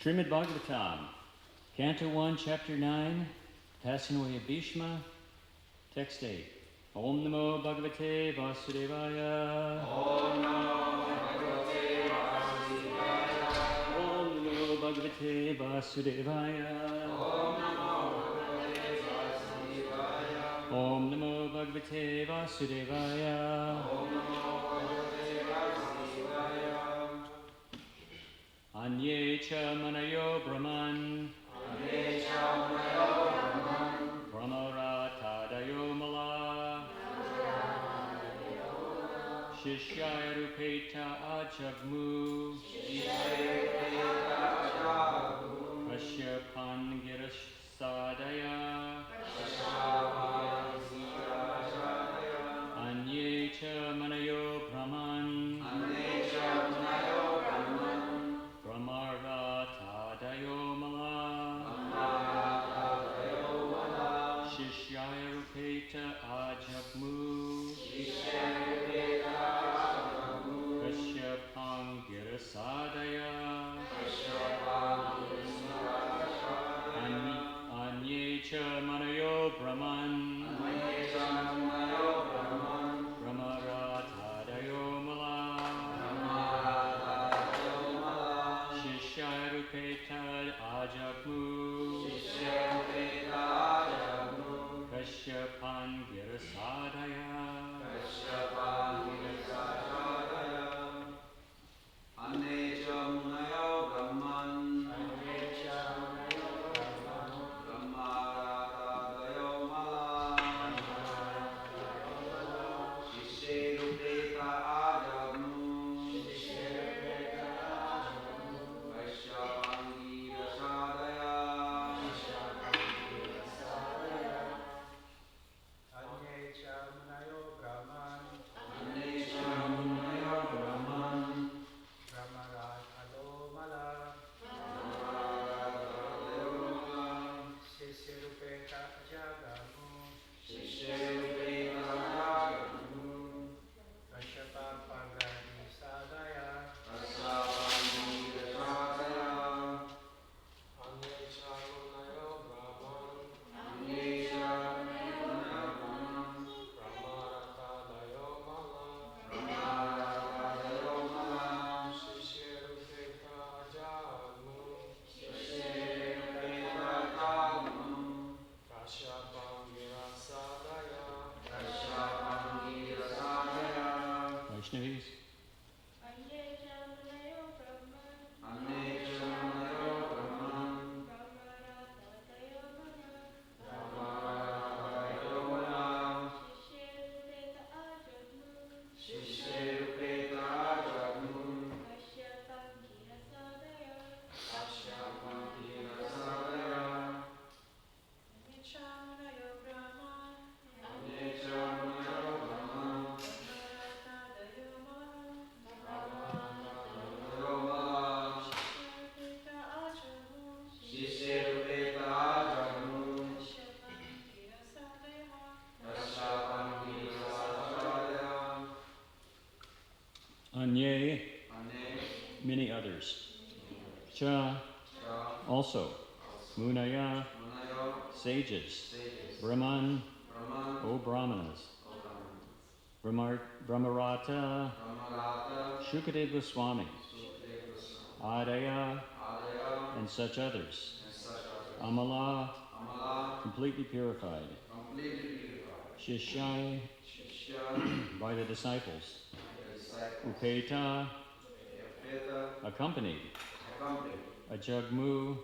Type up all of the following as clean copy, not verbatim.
Srimad Bhagavatam, Canto 1, Chapter 9, passing away of Bhishma, Text 8. Om Namo Bhagavate Vasudevaya. Om Namo Bhagavate Vasudevaya. Om Namo Bhagavate Vasudevaya. Om Namo Bhagavate Vasudevaya. Om Namo Bhagavate Vasudevaya. Om Namo Bhagavate Vasudevaya. Anye cha manayo brahman. Anye cha manayo brahman. Brahmaratadayo mala. Shishyaya rupeta ajagmu. Kashyapan girish sadaya. Anye cha manayo brahman. Brahmaratadayo mala. Shishyaya rupeta ajagmu. Kashyapan girish sadaya. Anye cha manayo brahman. Brahmaratadayo mala. Shishyaya rupeta ajagmu. Kashyapan girish sadaya. Vaishnavis. Anye, many others. Cha, also. Munaya, sages. Brahman, O Brahmanas. Brahmarata, Shukadeva Goswami. Adaya, and such others. Amala, completely purified. Shishyai, by the disciples. Upeta, accompanied. Ajagmu,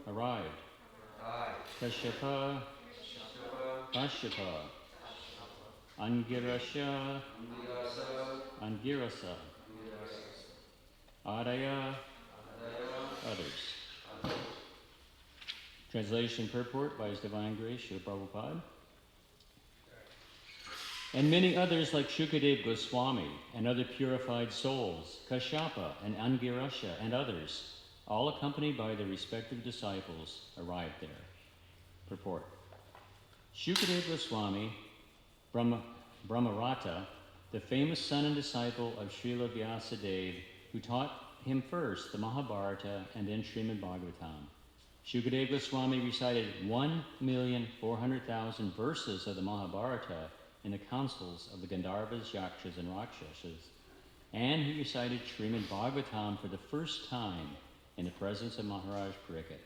arrived. Kashyapa, Angirasa, Adaya, others. Translation purport by His Divine Grace, Srila Prabhupada. And many others like Shukadeva Goswami and other purified souls, Kashyapa and Angirasa and others, all accompanied by their respective disciples, arrived there. Purport. Shukadeva Goswami, Brahmarata, the famous son and disciple of Srila Vyasadeva, who taught him first the Mahabharata and then Srimad Bhagavatam. Shukadeva Goswami recited 1,400,000 verses of the Mahabharata in the councils of the Gandharvas, Yakshas, and Rakshasas, and he recited Srimad Bhagavatam for the first time in the presence of Maharaj Pariksit.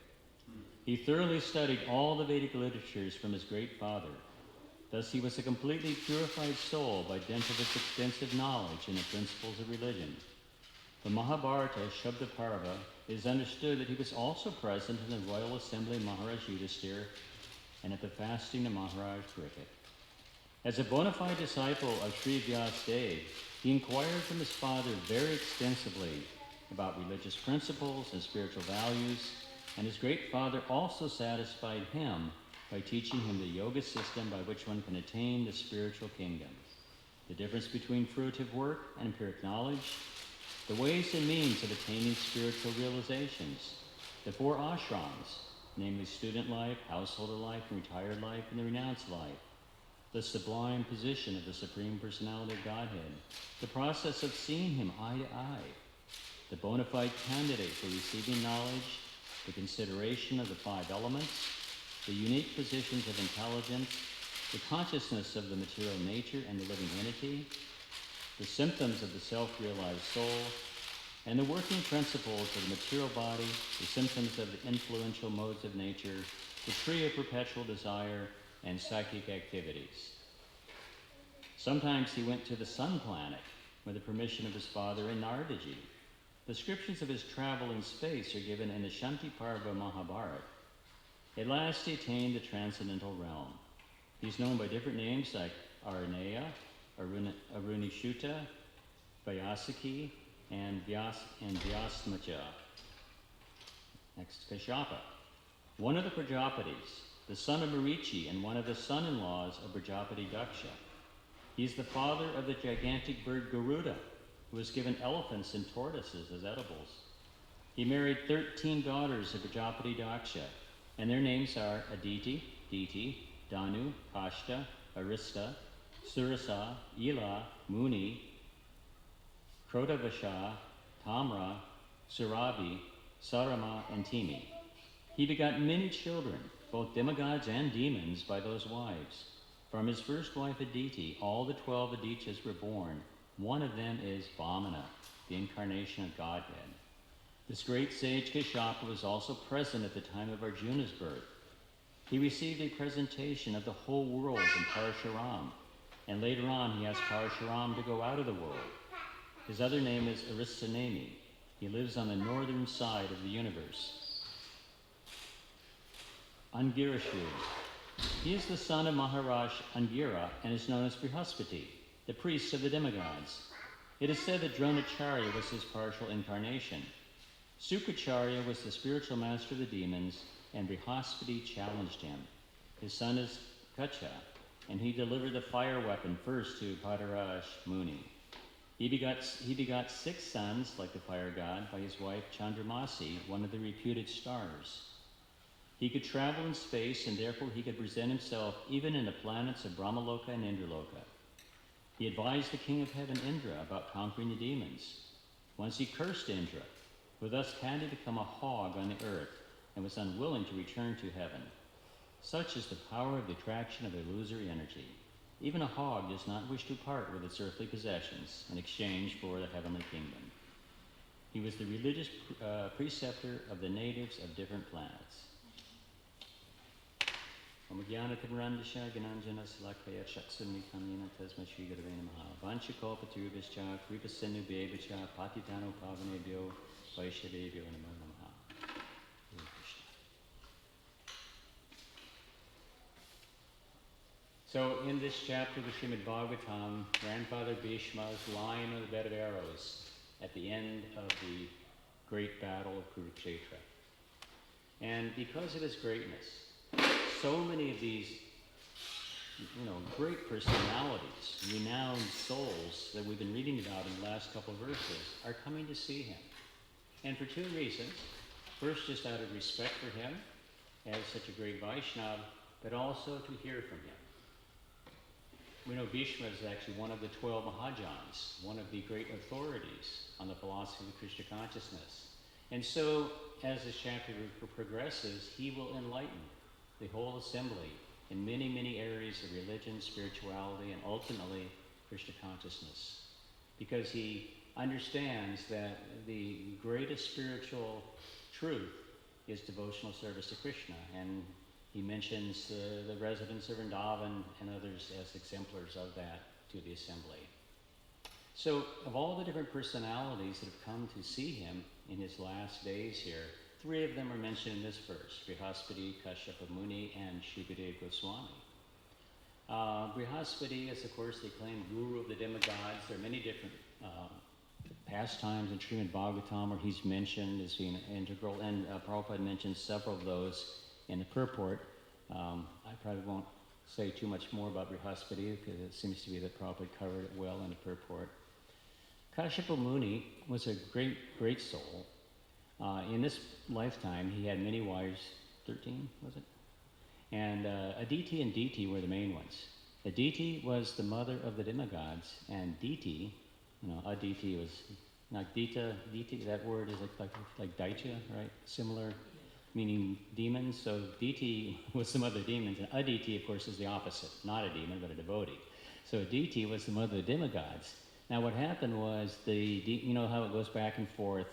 He thoroughly studied all the Vedic literatures from his great father. Thus he was a completely purified soul by dint of his extensive knowledge in the principles of religion. The Mahabharata, Shabda Parva, it is understood that he was also present in the royal assembly of Maharaj Yudhisthira and at the fasting of Maharaj Pariksit. As a bona fide disciple of Sri Vyasadeva, he inquired from his father very extensively about religious principles and spiritual values, and his great father also satisfied him by teaching him the yoga system by which one can attain the spiritual kingdom, the difference between fruitive work and empiric knowledge, the ways and means of attaining spiritual realizations, the 4 ashrams, namely student life, householder life, and retired life, and the renounced life, the sublime position of the Supreme Personality of Godhead, the process of seeing him eye to eye, the bona fide candidate for receiving knowledge, the consideration of the 5 elements, the unique positions of intelligence, the consciousness of the material nature and the living entity, the symptoms of the self-realized soul, and the working principles of the material body, the symptoms of the influential modes of nature, the tree of perpetual desire, and psychic activities. Sometimes he went to the sun planet with the permission of his father in Naradaji. Descriptions of his travel in space are given in the Shanti Parva Mahabharata. At last he attained the transcendental realm. He's known by different names like Arneya, Arunishuta, Vyasaki, and Vyasmacha. Next, Kashyapa, one of the Prajapatis, the son of Marichi and one of the son-in-laws of Prajapati Daksha. He's the father of the gigantic bird Garuda, who was given elephants and tortoises as edibles. He married 13 daughters of Prajapati Daksha, and their names are Aditi, Diti, Danu, Kashta, Arista, Surasa, Ila, Muni, Krodavasha, Tamra, Surabi, Sarama, and Timi. He begot many children, both demigods and demons, by those wives. From his first wife Aditi, all the 12 Adityas were born. One of them is Vamana, the incarnation of Godhead. This great sage Kashyapa was also present at the time of Arjuna's birth. He received a presentation of the whole world in Parashuram, and later on he asked Parashuram to go out of the world. His other name is Aristanemi. He lives on the northern side of the universe. Angirashri. He is the son of Maharaj Angira and is known as Brihaspati, the priest of the demigods. It is said that Dronacharya was his partial incarnation. Sukracharya was the spiritual master of the demons, and Brihaspati challenged him. His son is Kacha, and he delivered the fire weapon first to Padaraj Muni. He begot 6 sons, like the fire god, by his wife Chandramasi, one of the reputed stars. He could travel in space, and therefore he could present himself even in the planets of Brahmaloka and Indraloka. He advised the king of heaven, Indra, about conquering the demons. Once he cursed Indra, who thus had to become a hog on the earth and was unwilling to return to heaven. Such is the power of the attraction of illusory energy. Even a hog does not wish to part with its earthly possessions in exchange for the heavenly kingdom. He was the religious preceptor of the natives of different planets. Omagyanatamarandasha Gananjana Salakaya Shatsuni Kamina Tasma Shri Gurave Namaha Vanchakalpaturubhischa Kripasennu Bevacha Patitano Pavanebhyo Vaishnavebhyo Namo Namaha. Hare Krishna. So in this chapter of the Srimad Bhagavatam, Grandfather Bhishma is lying on the bed of arrows at the end of the great battle of Kurukshetra. And because of his greatness, so many of these, great personalities, renowned souls that we've been reading about in the last couple of verses are coming to see him. And for 2 reasons. First, just out of respect for him as such a great Vaishnava, but also to hear from him. We know Bhishma is actually one of the 12 Mahajans, one of the great authorities on the philosophy of Krishna consciousness. And so, as this chapter progresses, he will enlighten the whole assembly in many, many areas of religion, spirituality, and ultimately Krishna consciousness. Because he understands that the greatest spiritual truth is devotional service to Krishna. And he mentions the residents of Vrindavan and others as exemplars of that to the assembly. So, of all the different personalities that have come to see him in his last days here, 3 of them are mentioned in this verse: Brihaspati, Kashyapa Muni, and Shukadeva Goswami. Brihaspati is, of course, the acclaimed guru of the demigods. There are many different pastimes in Srimad Bhagavatam where he's mentioned as being integral, and Prabhupada mentions several of those in the purport. I probably won't say too much more about Brihaspati because it seems to be that Prabhupada covered it well in the purport. Kashyapa Muni was a great, great soul. In this lifetime, he had many wives, 13, was it? And Aditi and Diti were the main ones. Aditi was the mother of the demigods, and Diti, Aditi was, not Dita, that word is like Daitya, right? Similar, meaning demons. So Diti was the mother of demons, and Aditi, of course, is the opposite. Not a demon, but a devotee. So Aditi was the mother of the demigods. Now what happened was, you know how it goes back and forth,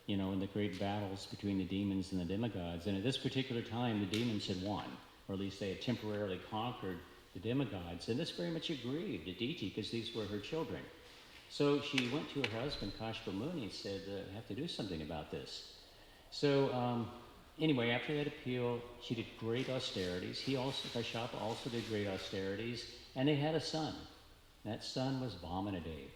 in the great battles between the demons and the demigods. And at this particular time, the demons had won, or at least they had temporarily conquered the demigods. And this very much aggrieved Aditi, because these were her children. So she went to her husband, Kashyapa Muni, and said, I have to do something about this. So anyway, after that appeal, she did great austerities. Kashyapa also did great austerities, and they had a son. That son was Vamanadev.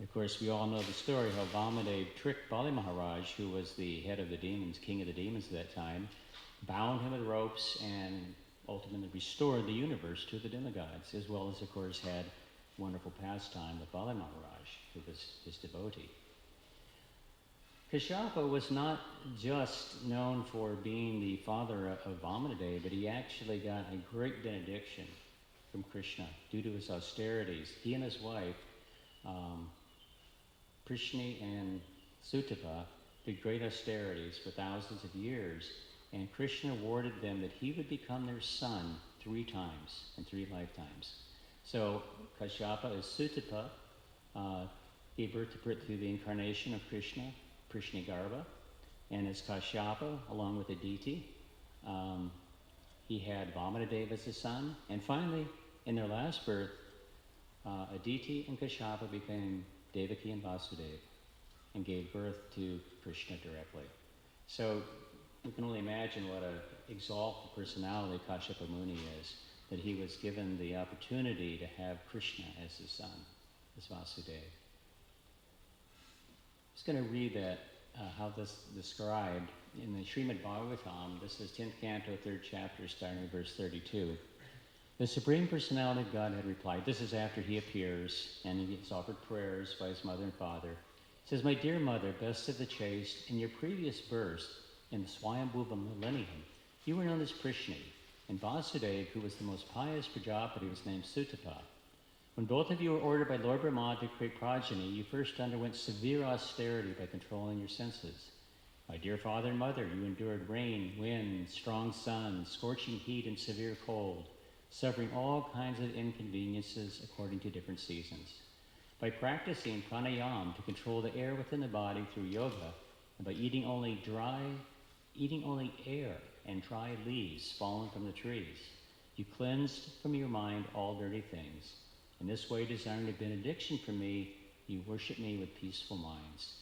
Of course, we all know the story how Vamanadev tricked Bali Maharaj, who was the head of the demons, king of the demons at that time, bound him with ropes, and ultimately restored the universe to the demigods, as well as, of course, had wonderful pastime with Bali Maharaj, who was his devotee. Kashyapa was not just known for being the father of Vamanadev, but he actually got a great benediction from Krishna due to his austerities. He and his wife, Prishni and Sutapa, did great austerities for thousands of years, and Krishna awarded them that he would become their son 3 times in 3 lifetimes. So Kashyapa as Sutapa gave birth to the incarnation of Krishna, Prishni Garbha, and as Kashyapa, along with Aditi, he had Vamanadev as his son, and finally, in their last birth, Aditi and Kashyapa became Devaki and Vasudeva, and gave birth to Krishna directly. So you can only imagine what an exalted personality Kashyapa Muni is, that he was given the opportunity to have Krishna as his son, as Vasudeva. I'm just going to read that, how this is described in the Srimad Bhagavatam. This is 10th canto, 3rd chapter, starting with verse 32. The Supreme Personality of Godhead replied, this is after he appears, and he gets offered prayers by his mother and father. He says, my dear mother, best of the chaste, in your previous birth, in the Swayambhuva millennium, you were known as Prishni, and Vasudeva, who was the most pious Prajapati, was named Sutapa. When both of you were ordered by Lord Brahma to create progeny, you first underwent severe austerity by controlling your senses. My dear father and mother, you endured rain, wind, strong sun, scorching heat, and severe cold, suffering all kinds of inconveniences according to different seasons. By practicing pranayama to control the air within the body through yoga, and by eating only air and dry leaves fallen from the trees, you cleansed from your mind all dirty things. In this way, desiring a benediction from me, you worship me with peaceful minds.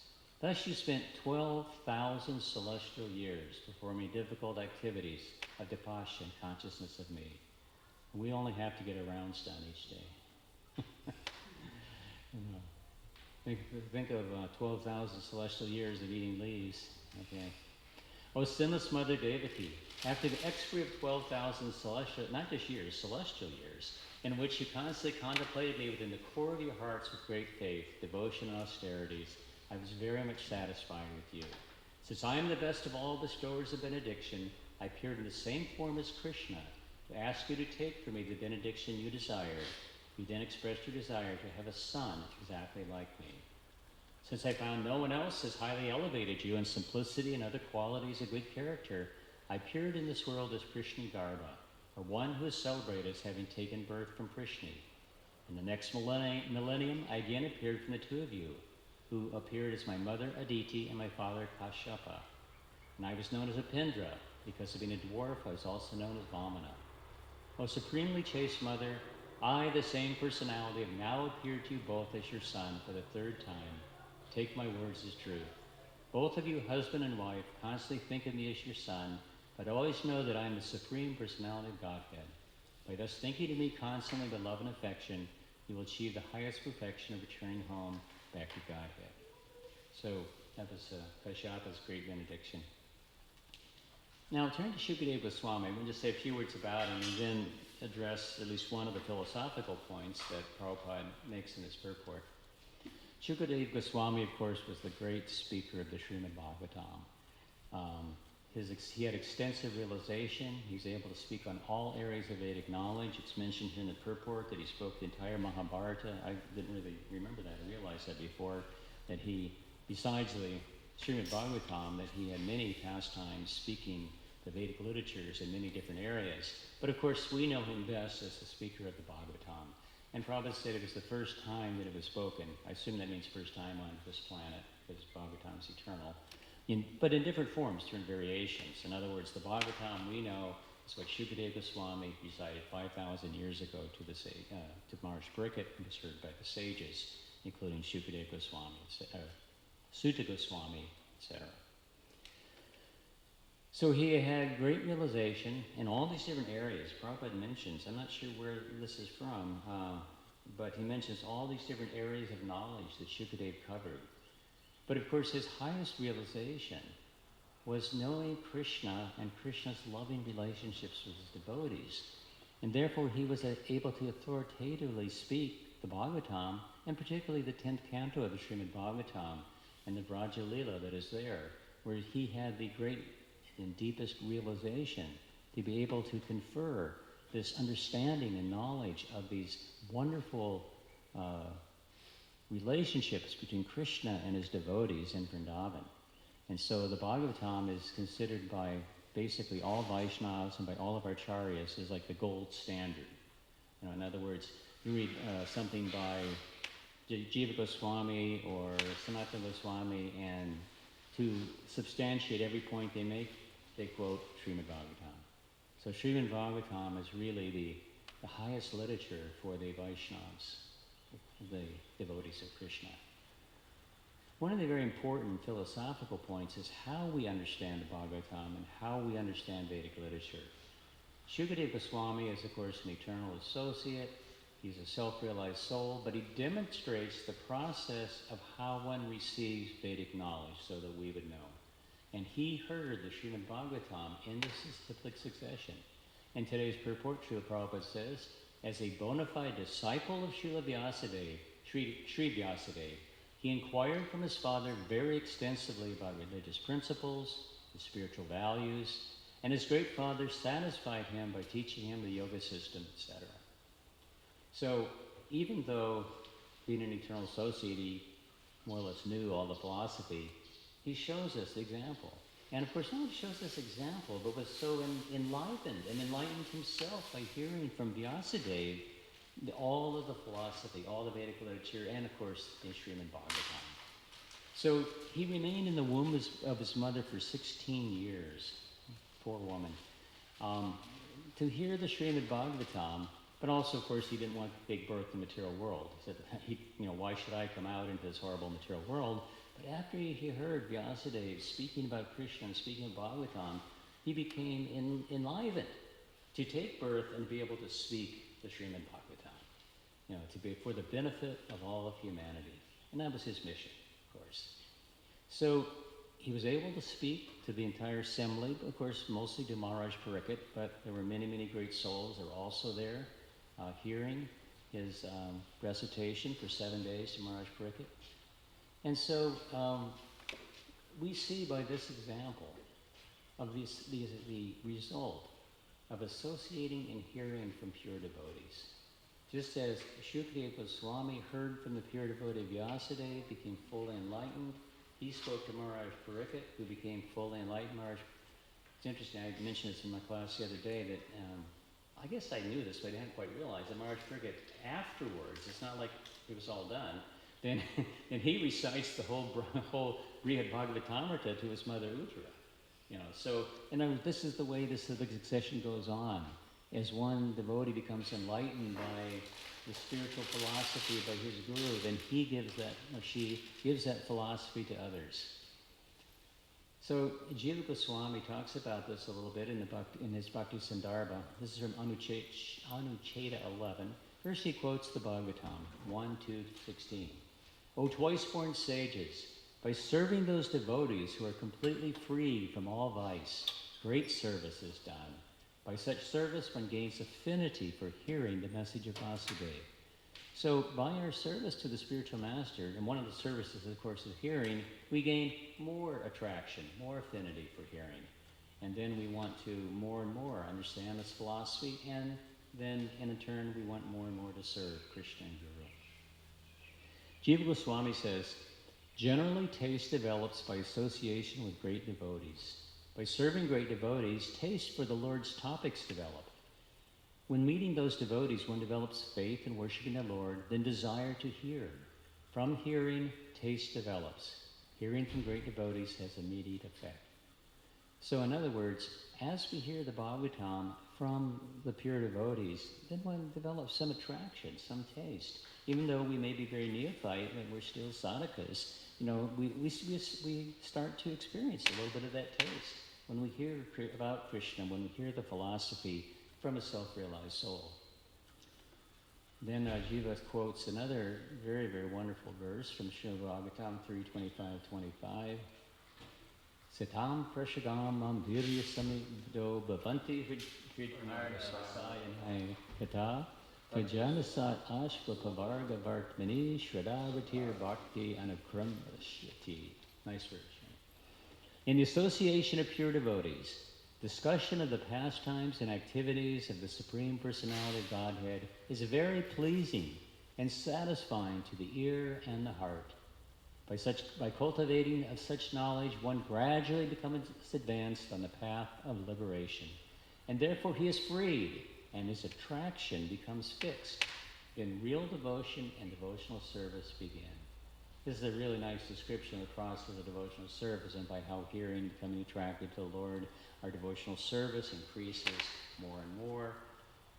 Thus you spent 12,000 celestial years performing difficult activities of tapasya and consciousness of me. We only have to get a rounds done each day. Think of 12,000 celestial years of eating leaves. Okay. O sinless Mother Devaki, after the expiry of 12,000 celestial, not just years, celestial years, in which you constantly contemplated me within the core of your hearts with great faith, devotion, and austerities, I was very much satisfied with you. Since I am the best of all bestowers of benediction, I appeared in the same form as Krishna, to ask you to take from me the benediction you desired. You then expressed your desire to have a son exactly like me. Since I found no one else has highly elevated you in simplicity and other qualities of good character, I appeared in this world as Prishni Garba, or one who is celebrated as having taken birth from Prishni. In the next millennium, I again appeared from the two of you, who appeared as my mother Aditi and my father Kashyapa. And I was known as Apindra, because of being a dwarf, I was also known as Vamana. O supremely chaste mother, I, the same personality, have now appeared to you both as your son for the third time. Take my words as truth. Both of you, husband and wife, constantly think of me as your son, but always know that I am the supreme personality of Godhead. By thus thinking of me constantly with love and affection, you will achieve the highest perfection of returning home back to Godhead. So that was Kashyapa's great benediction. Now I'll turn to Shukadeva Goswami. We'll just say a few words about him and then address at least one of the philosophical points that Prabhupada makes in his purport. Shukadeva Goswami, of course, was the great speaker of the Srimad Bhagavatam. He had extensive realization. He's able to speak on all areas of Vedic knowledge. It's mentioned here in the purport that he spoke the entire Mahabharata. I didn't really remember that or realize that before, that he, besides the Srimad Bhagavatam, that he had many pastimes speaking the Vedic literatures in many different areas. But of course, we know him best as the speaker of the Bhagavatam. And Prabhupada said it was the first time that it was spoken. I assume that means first time on this planet, because Bhagavatam is eternal. But in different forms, different variations. In other words, the Bhagavatam we know is what Shukadeva Goswami recited 5,000 years ago to Maharaj Pariksit and was heard by the sages, including Shukadeva Goswami, Sutta Goswami, etc. So he had great realization in all these different areas. Prabhupada mentions, I'm not sure where this is from, but he mentions all these different areas of knowledge that Shukadeva covered. But of course, his highest realization was knowing Krishna and Krishna's loving relationships with his devotees. And therefore, he was able to authoritatively speak the Bhagavatam, and particularly the 10th canto of the Srimad Bhagavatam and the Vraja Lila that is there, where he had the great and deepest realization to be able to confer this understanding and knowledge of these wonderful relationships between Krishna and his devotees in Vrindavan. And so the Bhagavatam is considered by basically all Vaishnavas and by all of our Acharyas as like the gold standard. In other words, you read something by Jiva Goswami or Sanatana Goswami, and to substantiate every point they make, they quote Srimad Bhagavatam. So Srimad Bhagavatam is really the highest literature for the Vaishnavas, the devotees of Krishna. One of the very important philosophical points is how we understand the Bhagavatam and how we understand Vedic literature. Shukadeva Goswami is, of course, an eternal associate. He's a self-realized soul, but he demonstrates the process of how one receives Vedic knowledge so that we would know. And he heard the Srimad Bhagavatam in this cyclic succession. In today's purport, Srila Prabhupada says, as a bona fide disciple of Srila Vyasadeva, Sri Vyasadeva, he inquired from his father very extensively about religious principles, the spiritual values, and his great father satisfied him by teaching him the yoga system, etc. So even though being an eternal associate, he more or less knew all the philosophy, he shows us the example. And of course, not only shows us example, but was so enlightened himself by hearing from Vyasadeva all of the philosophy, all the Vedic literature, and of course, the Srimad Bhagavatam. So he remained in the womb of his mother for 16 years, poor woman, to hear the Srimad Bhagavatam, but also, of course, he didn't want to give birth to the material world. He said, why should I come out into this horrible material world? But after he heard Vyasadeva speaking about Krishna and speaking of Bhagavatam, he became enlivened to take birth and be able to speak the Srimad Bhagavatam, to be for the benefit of all of humanity. And that was his mission, of course. So he was able to speak to the entire assembly, of course, mostly to Maharaj Pariksit, but there were many, many great souls that were also there hearing his recitation for 7 days to Maharaj Pariksit. And so we see by this example of the result of associating and hearing from pure devotees. Just as Shukadeva Goswami heard from the pure devotee Vyasadeva, became fully enlightened, he spoke to Maharaj Pariksit, who became fully enlightened. Maharaj, it's interesting, I mentioned this in my class the other day, that I guess I knew this, but I didn't quite realize that Maharaj Pariksit, afterwards, it's not like it was all done, then he recites the whole Brihad Bhagavatamrita to his mother Uttara. So, this is the way this succession goes on. As one devotee becomes enlightened by the spiritual philosophy by his guru, then he gives that, or she gives that philosophy to others. So Jiva Goswami talks about this a little bit in his Bhakti Sandarbha. This is from Anucheta 11. First he quotes the Bhagavatam, 1-16. O twice-born sages, by serving those devotees who are completely free from all vice, great service is done. By such service, one gains affinity for hearing the message of Vasudeva. So by our service to the spiritual master, and one of the services, of course, is hearing, we gain more attraction, more affinity for hearing. And then we want to more and more understand this philosophy, and then in turn, we want more and more to serve Krishna and Guru. Jiva Goswami says, generally taste develops by association with great devotees. By serving great devotees, taste for the Lord's topics develop. When meeting those devotees, one develops faith in worshiping the Lord, then desire to hear. From hearing, taste develops. Hearing from great devotees has immediate effect. So in other words, as we hear the Bhagavatam from the pure devotees, then one develops some attraction, some taste. Even though we may be very neophyte and we're still sadhakas, we start to experience a little bit of that taste when we hear about Krishna, when we hear the philosophy from a self-realized soul. Then Jiva quotes another very, very wonderful verse from Srimad Bhagavatam 3:25-25. Sitam prashagam mam virya samido bhavanti hridmargasayana kata tajanasat ashva pavarga vartmani shradavatir bhakti anukramvashyati. Nice verse. In the association of pure devotees, discussion of the pastimes and activities of the Supreme Personality of Godhead is very pleasing and satisfying to the ear and the heart. By cultivating of such knowledge, one gradually becomes advanced on the path of liberation. And therefore he is freed, and his attraction becomes fixed. Then real devotion and devotional service begin. This is a really nice description of the process of devotional service, and by how hearing, becoming attracted to the Lord, our devotional service increases more and more,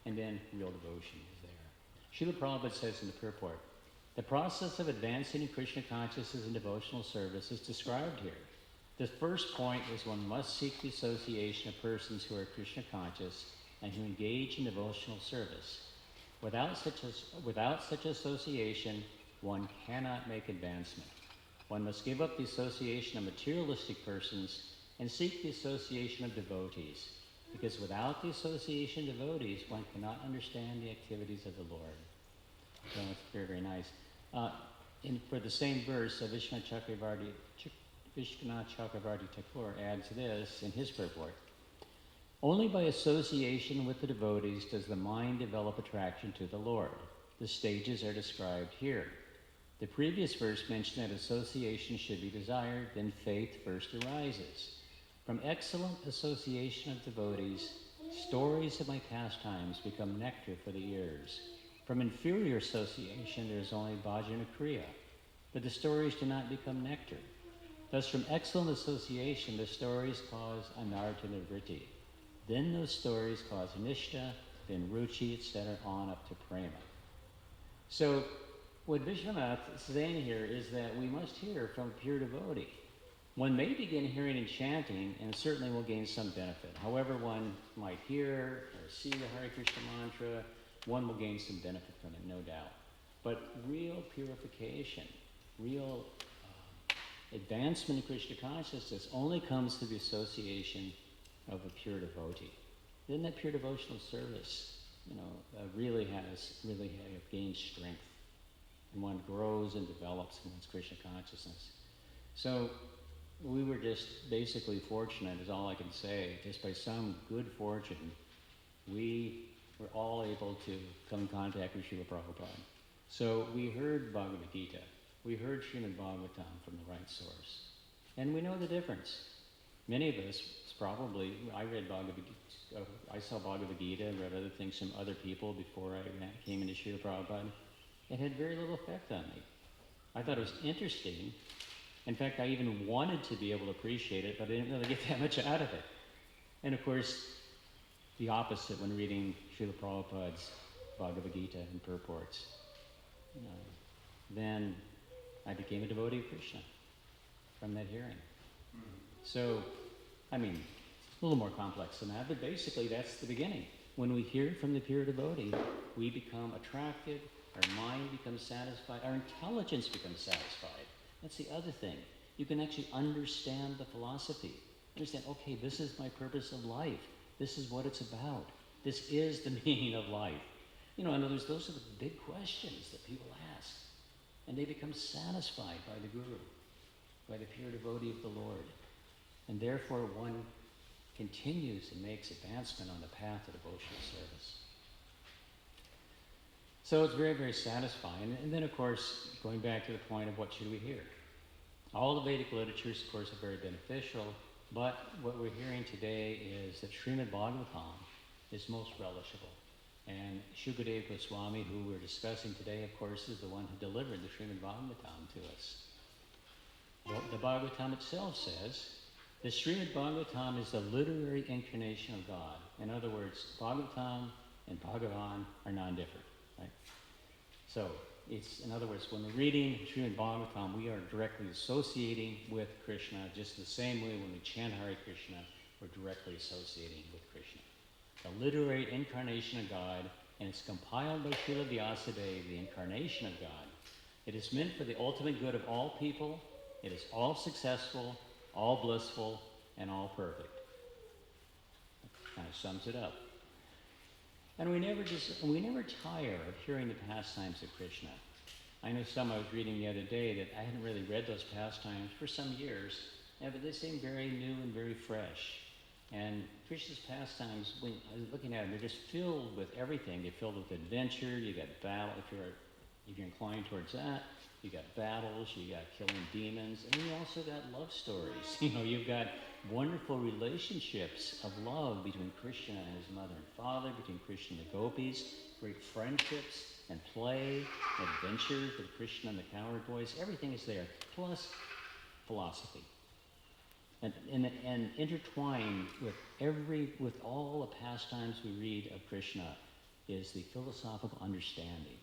and then real devotion is there. Srila Prabhupada says in the purport, the process of advancing in Krishna consciousness and devotional service is described here. The first point is one must seek the association of persons who are Krishna conscious and who engage in devotional service. Without such association, one cannot make advancement. One must give up the association of materialistic persons and seek the association of devotees, because without the association of devotees, one cannot understand the activities of the Lord. So it's very, very nice. For the same verse, Vishwanath Chakravarti Thakur adds this in his purport. Only by association with the devotees does the mind develop attraction to the Lord. The stages are described here. The previous verse mentioned that association should be desired, then faith first arises. From excellent association of devotees, stories of my pastimes become nectar for the ears. From inferior association, there is only bhajana kriya, but the stories do not become nectar. Thus, from excellent association, the stories cause anartha nivritti. Then those stories cause nishta, then ruchi, etc., on up to prema. So, what Vishwanath is saying here is that we must hear from a pure devotee. One may begin hearing and chanting, and certainly will gain some benefit. However, one might hear or see the Hare Krishna mantra, one will gain some benefit from it, no doubt. But real purification, real advancement in Krishna consciousness only comes through the association of a pure devotee. Then that pure devotional service, really has gained strength, and one grows and develops in one's Krishna consciousness. So we were just basically fortunate, is all I can say. Just by some good fortune, we were all able to come in contact with Srila Prabhupada. So we heard Bhagavad Gita. We heard Srimad Bhagavatam from the right source. And we know the difference. Many of us probably, I read Bhagavad Gita, I saw Bhagavad Gita and read other things from other people before I came into Srila Prabhupada. It had very little effect on me. I thought it was interesting. In fact, I even wanted to be able to appreciate it, but I didn't really get that much out of it. And of course, the opposite when reading Srila Prabhupada's Bhagavad Gita and purports. Then I became a devotee of Krishna from that hearing. So, I mean, a little more complex than that, but basically that's the beginning. When we hear from the pure devotee, we become attracted, our mind becomes satisfied, our intelligence becomes satisfied. That's the other thing. You can actually understand the philosophy. Understand, okay, this is my purpose of life. This is what it's about. This is the meaning of life. In other words, those are the big questions that people ask. And they become satisfied by the Guru, by the pure devotee of the Lord. And therefore one continues and makes advancement on the path of devotional service. So it's very, very satisfying. And then, of course, going back to the point of what should we hear? All the Vedic literatures, of course, are very beneficial, but what we're hearing today is that Srimad Bhagavatam is most relishable. And Shukadeva Goswami, who we're discussing today, of course, is the one who delivered the Srimad Bhagavatam to us. The Bhagavatam itself says, the Srimad Bhagavatam is the literary incarnation of God. In other words, Bhagavatam and Bhagavan are non-different, right? So, in other words, when we're reading Srimad Bhagavatam, we are directly associating with Krishna, just the same way when we chant Hare Krishna, we're directly associating with Krishna. The literary incarnation of God, and it's compiled by Srila Vyasadeva, the incarnation of God. It is meant for the ultimate good of all people. It is all successful, all blissful, and all perfect. That kind of sums it up. And we never tire of hearing the pastimes of Krishna. I know some I was reading the other day that I hadn't really read those pastimes for some years, but they seem very new and very fresh. And Krishna's pastimes, when I was looking at them, they're just filled with everything. They're filled with adventure. You got battle, if you're inclined towards that. You got battles. You got killing demons, and you also got love stories. You've got wonderful relationships of love between Krishna and his mother and father, between Krishna and the gopis, great friendships and play, adventures with Krishna and the cowherd boys. Everything is there, plus philosophy. And intertwined with all the pastimes we read of Krishna is the philosophical understanding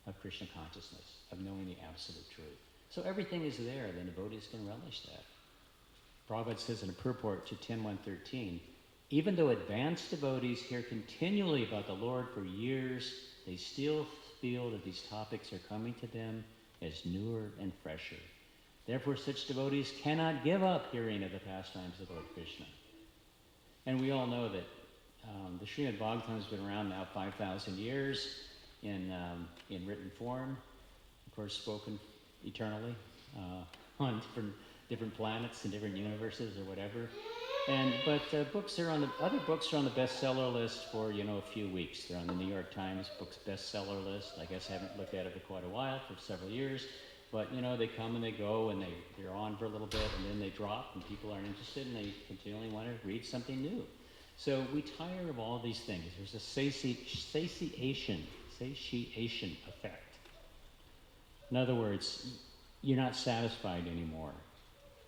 of Krishna consciousness, of knowing the absolute truth. So everything is there, the devotees can relish that. Prabhupada says in a purport to 10.1.13, even though advanced devotees hear continually about the Lord for years, they still feel that these topics are coming to them as newer and fresher. Therefore, such devotees cannot give up hearing of the pastimes of Lord Krishna. And we all know that the Srimad Bhagavatam has been around now 5,000 years in written form, of course spoken eternally on different planets and different universes or whatever. But other books are on the bestseller list for a few weeks. They're on the New York Times books bestseller list. I guess I haven't looked at it for quite a while, for several years. But they come and they go, and they're on for a little bit, and then they drop, and people aren't interested, and they continually want to read something new. So we tire of all these things. There's a satiation effect. In other words, you're not satisfied anymore,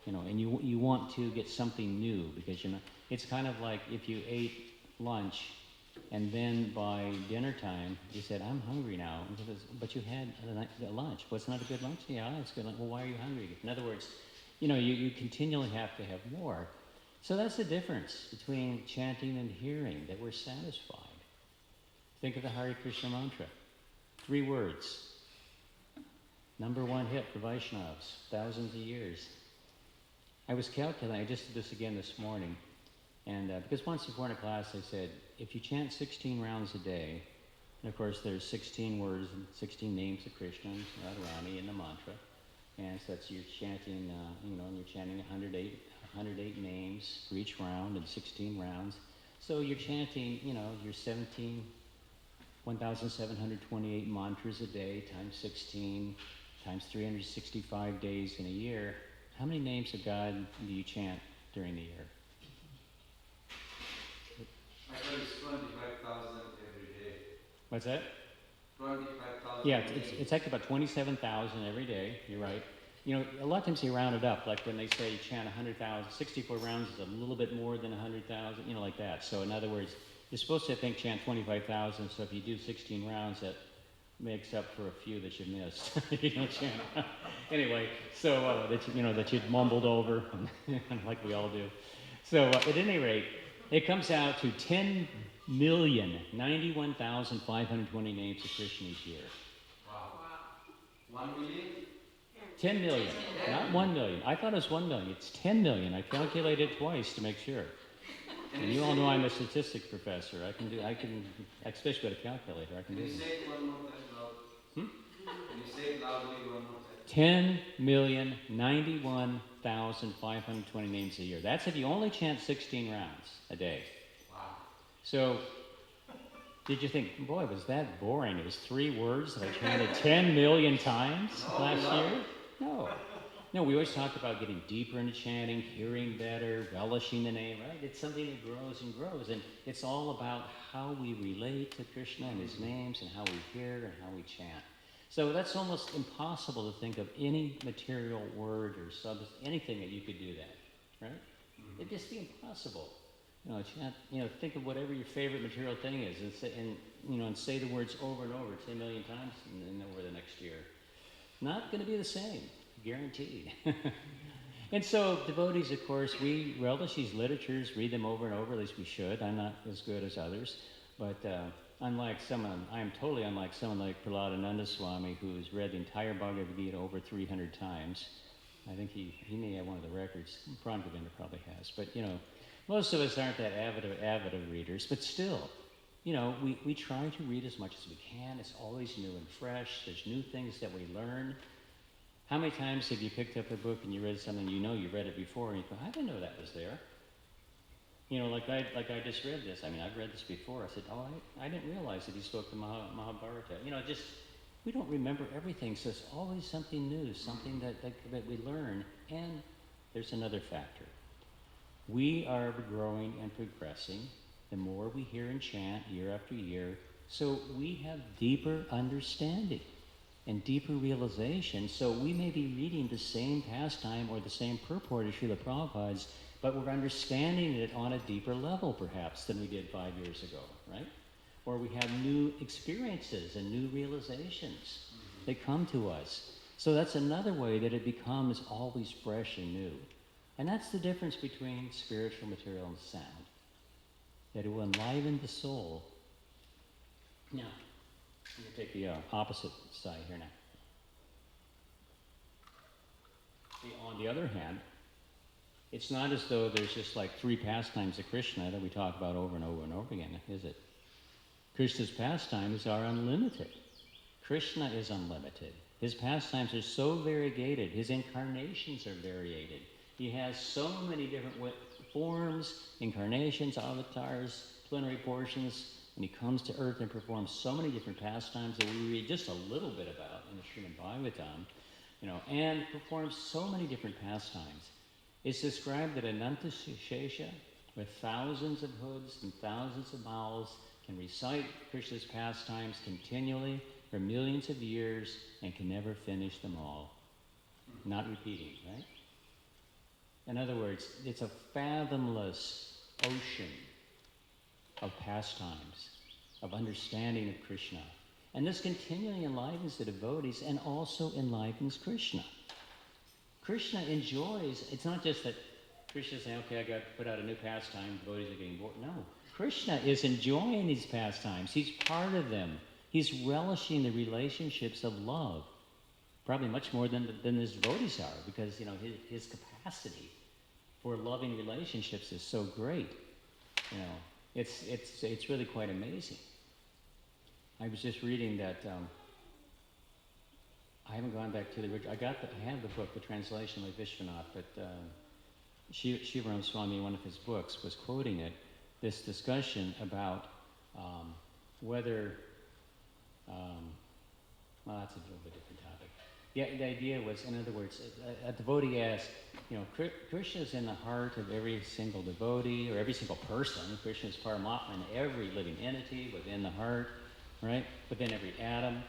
and you want to get something new because it's kind of like if you ate lunch and then by dinner time you said, I'm hungry now, but you had a lunch. Well, it's not a good lunch? Yeah, it's good lunch. Well, why are you hungry? In other words, you continually have to have more. So that's the difference between chanting and hearing, that we're satisfied. Think of the Hare Krishna mantra. 3 words. Number 1 hit for Vaishnavas, thousands of years. I was calculating, I just did this again this morning, and because once before in a class I said, if you chant 16 rounds a day, and of course there's 16 words and 16 names of Krishna, Radharani in the mantra, and so that's you're chanting, and you're chanting 108 names for each round and 16 rounds. So you're chanting, your 17 1,728 mantras a day times 16 times 365 days in a year. How many names of God do you chant during the year? I thought it's 25,000 every day. What's that? 25,000. Yeah, it's actually about 27,000 every day. You're right. You know, a lot of times they round it up. Like when they say chant 100,000, 64 rounds is a little bit more than 100,000. You know, like that. So in other words, you're supposed to, I think, chant 25,000. So if you do 16 rounds, that makes up for a few that you missed. You don't chant. Anyway, so that you mumbled over, like we all do. So at any rate, it comes out to 10,091,520 names of Krishna each year. Wow. 1 million? 10 million, not 1 million. I thought it was 1 million. It's 10 million. I calculated it twice to make sure. And you all know I'm a statistics professor. I can, especially with a calculator, I can do it. Can you say it one more time loud? Can you say it loudly one more time? 10,091,520 names a year. That's if you only chant 16 rounds a day. Wow. So, did you think, boy, was that boring? It was 3 words that I chanted 10 million times last year? No. No, we always talk about getting deeper into chanting, hearing better, relishing the name, right? It's something that grows and grows, and it's all about how we relate to Krishna and his names and how we hear and how we chant. So that's almost impossible to think of any material word or anything that you could do that, right? It'd just be impossible. Chant, think of whatever your favorite material thing is and say the words over and over 10 million times and over the next year. Not going to be the same, guaranteed. And so devotees, of course, we relish these literatures, read them over and over, at least we should. I'm not as good as others, but I am totally unlike someone like Prahladananda Swami, who's read the entire Bhagavad Gita over 300 times. I think he may have one of the records. Prangavinda probably has, but most of us aren't that avid of readers, but still, we try to read as much as we can. It's always new and fresh. There's new things that we learn. How many times have you picked up a book and you read something you've read it before and you go, I didn't know that was there. Like I just read this. I mean, I've read this before. I said, I didn't realize that he spoke the Mahabharata. We don't remember everything, so it's always something new, something that we learn. And there's another factor. We are growing and progressing the more we hear and chant year after year, so we have deeper understanding and deeper realization. So we may be reading the same pastime or the same purport as Srila Prabhupada's, but we're understanding it on a deeper level, perhaps, than we did 5 years ago, right? Or we have new experiences and new realizations that come to us. So that's another way that it becomes always fresh and new. And that's the difference between spiritual material and sound. That it will enliven the soul. Now, I'm going to take the opposite side here now. On the other hand, it's not as though there's just like 3 pastimes of Krishna that we talk about over and over and over again, is it? Krishna's pastimes are unlimited. Krishna is unlimited. His pastimes are so variegated. His incarnations are variated. He has so many different forms, incarnations, avatars, plenary portions, and he comes to earth and performs so many different pastimes that we read just a little bit about in the Srimad Bhagavatam, and performs so many different pastimes. It's described that Ananta Shesha, with thousands of hoods and thousands of mouths, can recite Krishna's pastimes continually for millions of years and can never finish them all. Not repeating, right? In other words, it's a fathomless ocean of pastimes, of understanding of Krishna. And this continually enlivens the devotees and also enlivens Krishna. Krishna enjoys, it's not just that Krishna's saying, okay, I got to put out a new pastime, devotees are getting bored. No, Krishna is enjoying these pastimes. He's part of them. He's relishing the relationships of love, probably much more than his devotees are, because his capacity for loving relationships is so great. It's really quite amazing. I was just reading that. I haven't gone back to the original. I have the book, the translation by Vishwanath, but Shivaram Swami, in one of his books, was quoting it. This discussion about whether Um, well, that's a little bit different topic. The idea was, in other words, a devotee asked, Krishna is in the heart of every single devotee or every single person. Krishna is Paramatma in every living entity within the heart, right? Within every atom.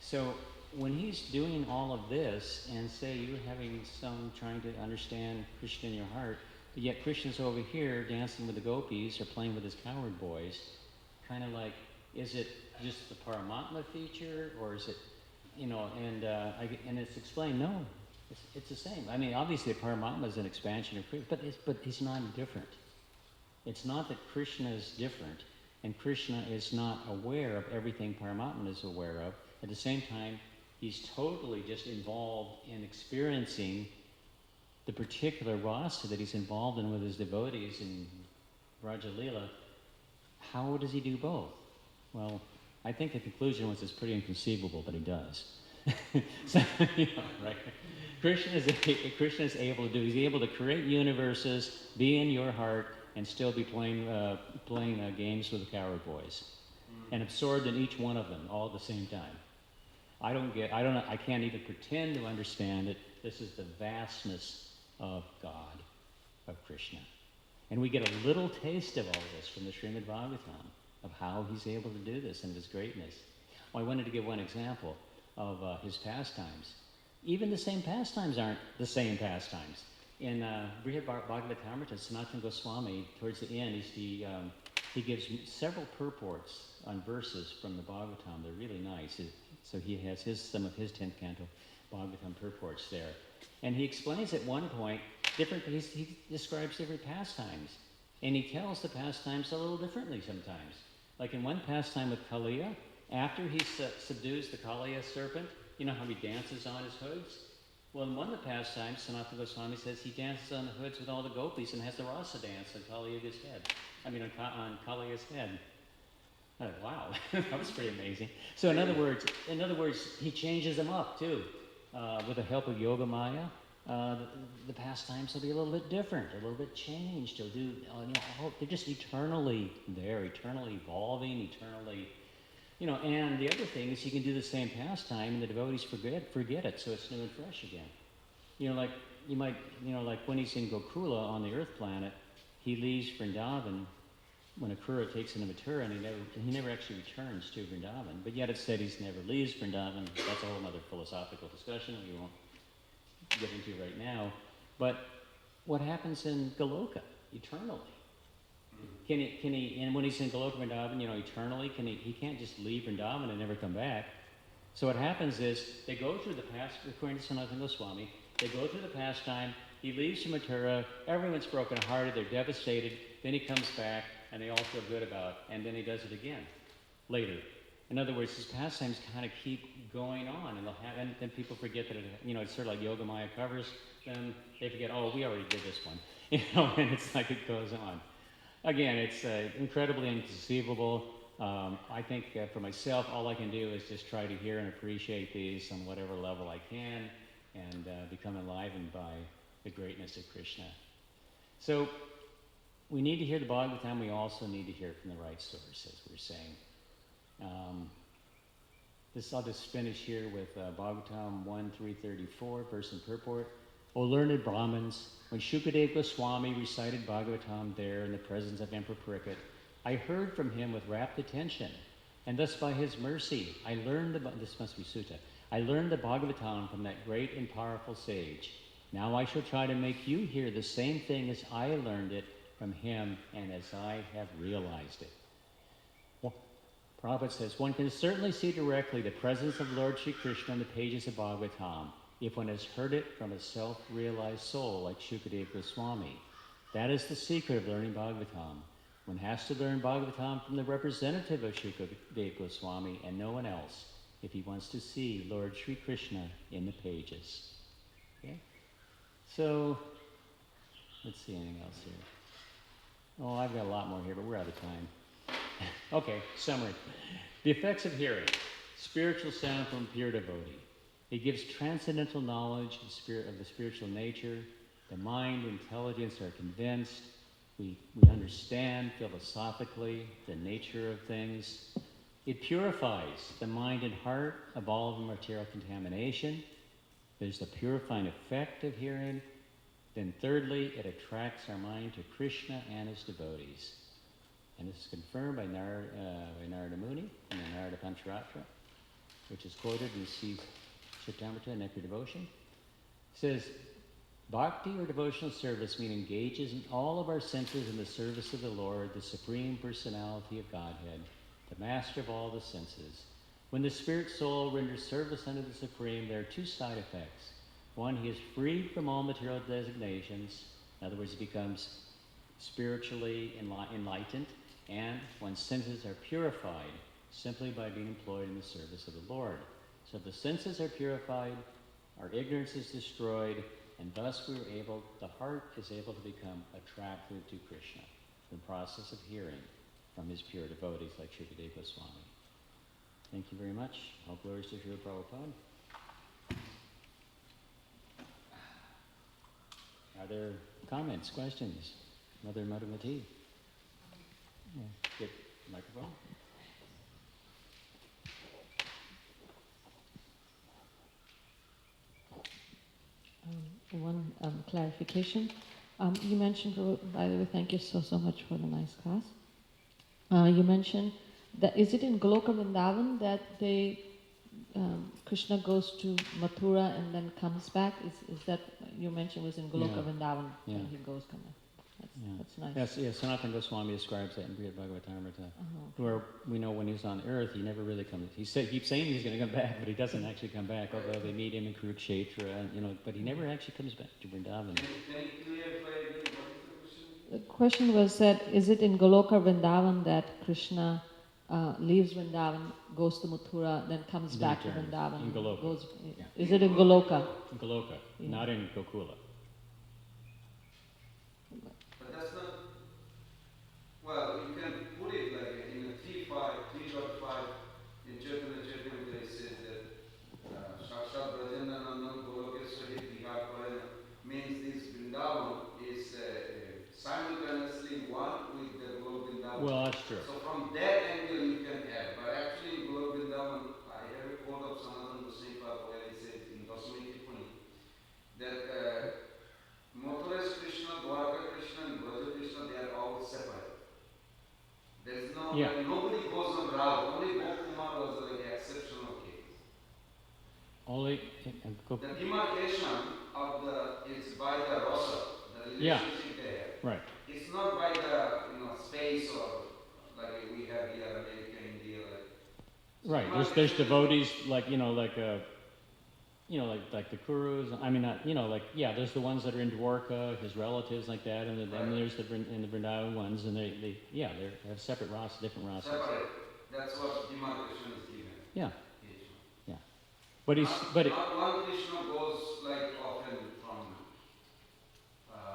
So when he's doing all of this, and say you're having some trying to understand Krishna in your heart, but yet Krishna's over here dancing with the gopis or playing with his cowherd boys, kind of like, is it just the Paramatma feature, or is it, and it's explained, no, it's the same. I mean, obviously Paramatma is an expansion of Krishna, but he's not different. It's not that Krishna is different, and Krishna is not aware of everything Paramatma is aware of. At the same time, he's totally just involved in experiencing the particular rasa that he's involved in with his devotees in Raja Leela. How does he do both? Well, I think the conclusion was it's pretty inconceivable, but he does. So, right? Krishna is able to do. He's able to create universes, be in your heart, and still be playing games with the cowherd boys, and absorbed in each one of them all at the same time. I can't even pretend to understand it. This is the vastness of God, of Krishna. And we get a little taste of all this from the Srimad Bhagavatam, of how he's able to do this and his greatness. Well, I wanted to give one example of his pastimes. Even the same pastimes aren't the same pastimes. In Brihad Bhagavatamrita, Sanatana Goswami, towards the end, he gives several purports on verses from the Bhagavatam. They're really nice. So he has some of his 10th canto Bhagavatam purports there. And he explains at one point, he describes different pastimes. And he tells the pastimes a little differently sometimes. Like in one pastime with Kaliya, after he subdues the Kaliya serpent, you know how he dances on his hoods? Well, in one of the pastimes, Sanatana Goswami says he dances on the hoods with all the gopis and has the rasa dance on Kaliya's head. On Kaliya's head. I thought, wow, that was pretty amazing. So in other words, he changes them up too. With the help of Yoga Maya, the pastimes will be a little bit different, a little bit changed. He'll do, they're just eternally there, eternally evolving, eternally, And the other thing is, you can do the same pastime, and the devotees forget it, so it's new and fresh again. Like when he's in Gokula on the Earth planet, he leaves Vrindavan when Akrura takes him to Mathura, and he never actually returns to Vrindavan. But yet it's said he never leaves Vrindavan. That's a whole other philosophical discussion we won't get into right now. But what happens in Goloka eternally? Can he? And when he's in Goloka Vrindavan, eternally, he can't just leave Vrindavan and never come back. So what happens is they go through the past, according to Sanatana Goswami, they go through the pastime. He leaves to Mathura. Everyone's broken hearted. They're devastated. Then he comes back, and they all feel good about it, and then he does it again later. In other words, his pastimes kind of keep going on, and then people forget that it's sort of like Yoga Maya covers them. They forget, we already did this one, and it's like it goes on. Again, it's incredibly inconceivable. I think for myself, all I can do is just try to hear and appreciate these on whatever level I can, and become enlivened by the greatness of Krishna. So we need to hear the Bhagavatam. We also need to hear it from the right source, as we're saying. I'll just finish here with Bhagavatam 1.334, verse and purport. O learned Brahmins, when Shukadeva Goswami recited Bhagavatam there in the presence of Emperor Parikshit, I heard from him with rapt attention, and thus by his mercy I learned this must be Sutta. I learned the Bhagavatam from that great and powerful sage. Now I shall try to make you hear the same thing as I learned it from him and as I have realized it. Prabhupada says, one can certainly see directly the presence of Lord Sri Krishna in the pages of Bhagavatam if one has heard it from a self-realized soul like Shukadeva Goswami. That is the secret of learning Bhagavatam. One has to learn Bhagavatam from the representative of Shukadeva Goswami and no one else if he wants to see Lord Sri Krishna in the pages. Okay? So, let's see anything else here. I've got a lot more here, but we're out of time. Okay, summary. The effects of hearing. Spiritual sound from pure devotee. It gives transcendental knowledge of the spiritual nature. The mind, intelligence are convinced. We understand philosophically the nature of things. It purifies the mind and heart of all of material contamination. There's the purifying effect of hearing. Then thirdly, it attracts our mind to Krishna and his devotees. And this is confirmed by Narada Muni in the Narada Pancharatra, which is quoted in C. Chittamrita, Nectar Devotion. It says, Bhakti or devotional service means engages in all of our senses in the service of the Lord, the Supreme Personality of Godhead, the master of all the senses. When the spirit soul renders service unto the Supreme, there are two side effects. One, he is freed from all material designations. In other words, he becomes spiritually enlightened, and one's senses are purified simply by being employed in the service of the Lord. So if the senses are purified, our ignorance is destroyed, and thus the heart is able to become attracted to Krishna through the process of hearing from his pure devotees like Shukadeva Goswami. Thank you very much. All glories to Srila Prabhupada. Are there comments, questions? Mother Madhumati? Yeah. Get the microphone. One clarification. You mentioned, by the way, thank you so much for the nice class. You mentioned that, is it in Goloka Vrindavan that Krishna goes to Mathura and then comes back? Is that, you mentioned was in Goloka Vrindavan when he goes coming? That's nice. Yes, Sanatana Goswami describes that in Brihad Bhagavatamrita, where we know when he's on earth, he never really comes. He keeps saying he's going to come back, but he doesn't actually come back, although they meet him in Kurukshetra, but he never actually comes back to Vrindavan. Can you clarify again what is the question? The question was that, is it in Goloka Vrindavan that Krishna leaves Vrindavan, goes to Mathura, then comes back to Vrindavan? In Goloka. Is it in Goloka? In Goloka, not in Gokula. But that's not, well, you can put it like in a 3.5 in Chaitanya Charitamrita it says that Sakshat Brajandanandam Golokeswari Bihar Parana means this Vrindavan is simultaneously one with the Golok Vrindavan. Well, that's true. So from that angle you can add, but actually in Golok Vrindavan, I have a quote of Sanatana Goswami where he says in Dasami Tippani that Mathura's Krishna, Dwarka Krishna and Braja Krishna, they are all separate. There is no, nobody goes on route, only Gokumar was like an exceptional case. Only the demarcation of is by the rasa, the relationship there. Right. It's not by the space or like we have here America, India. Right. There's devotees like the Kurus. I mean, there's the ones that are in Dwarka, his relatives like that, and then there's the Vrindavan ones, and they have separate rasas, different rasas. Separate. That's what demarcation is given. Yeah. Yeah. Not one Krishna goes like often from.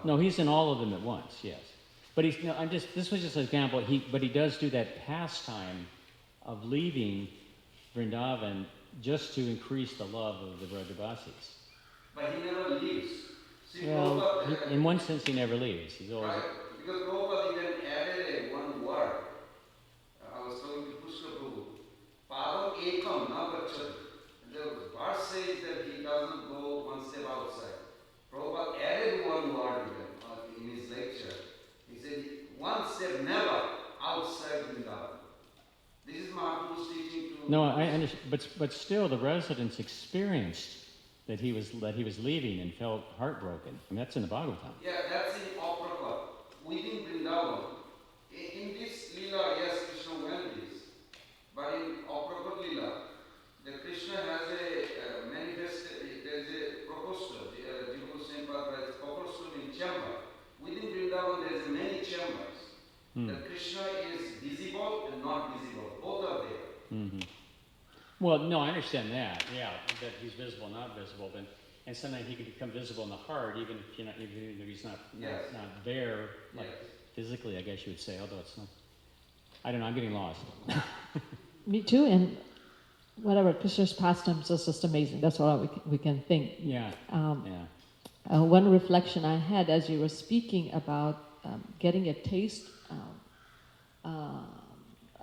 No, he's in all of them at once. Yes. But this was just an example. But he does do that pastime of leaving Vrindavan just to increase the love of the Brajabasis. But he never leaves. See, well, in one sense, he never leaves. He's always right, because Prabhupada even added one word. I was talking to Pushka Prabhu. Padam ekam na gacchati. The verse says that he doesn't go one step outside. Prabhupada added one word in his lecture. He said, one step never outside Vrindavan. This is Mahaprabhu's teaching to... No, I understand, but still the residents experienced that he was leaving and felt heartbroken. I mean, that's in the Bhagavatam. Yeah, that's in Aprapat. Within Vrindavan. In this Leela, yes, Krishna went this. But in Aprapat Leela, the Krishna has a manifested, there is a proposal, Jiva Goswami writes, proposal in chamber. Within Vrindavan there is many chambers. That Krishna is visible and not visible. Both are there. Mm-hmm. Well, no, I understand that. Yeah, that he's visible, not visible, and sometimes he can become visible in the heart, even if he's not there, like physically, I guess you would say. Although it's not. I don't know. I'm getting lost. Me too, and whatever Krishna's pastimes is just amazing. That's all we can think. Yeah. One reflection I had as you were speaking about getting a taste